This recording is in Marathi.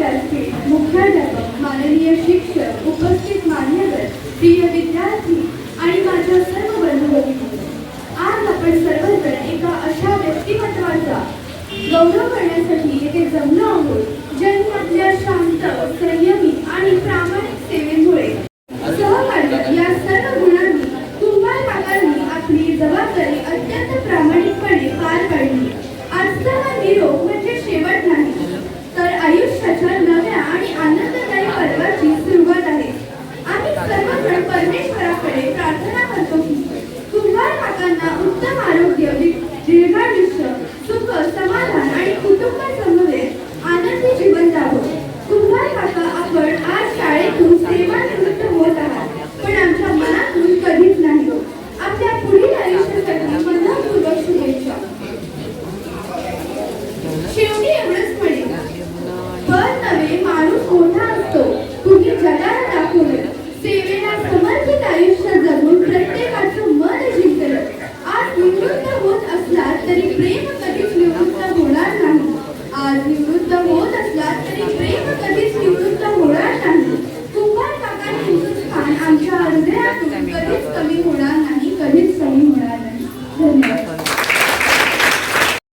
व्यासपीठ, मुख्याध्यापक, माननीय शिक्षक, उपस्थित मान्यवर, प्रिय विद्यार्थी आणि माझ्या सर्व बंधू-भगिनी, आज आपण सर्वजण एका अशा व्यक्तिमत्वाचा गौरव करण्यासाठी येथे जमलो आहोत ज्यांनी आपल्या शांत, संयमी आणि प्रामाणिक सेवेमुळे सहकार्य या सर्व गुणांनी कुंभार काकांनी आपली जबाबदारी अत्यंत प्रामाणिकपणे पार पाडली. आजचा हा निरोप म्हणजे शेवट नाही, तर आयुष्याच्या नव्या आणि आनंददायी पर्वाची सुरुवात आहे. आम्ही सर्वजण परमेश्वराकडे प्रार्थना करतो की कुंभार काकांना उत्तम आरोग्य, दीर्घायुष्य, सुख, समाधान आणि कुटुंबासमवेत आनंदी जीवन जावो. कुंभार काका, आपण आज शाळेतून सेवानिवृत्त होत आहात, पण आमच्या मनातून कधीच नाही. आपल्या पुढील आयुष्यासाठी मनपूर्वक शुभेच्छा. शेवटी एवढंच म्हणेन, बळ नव्हे माणूस मोठा असतो.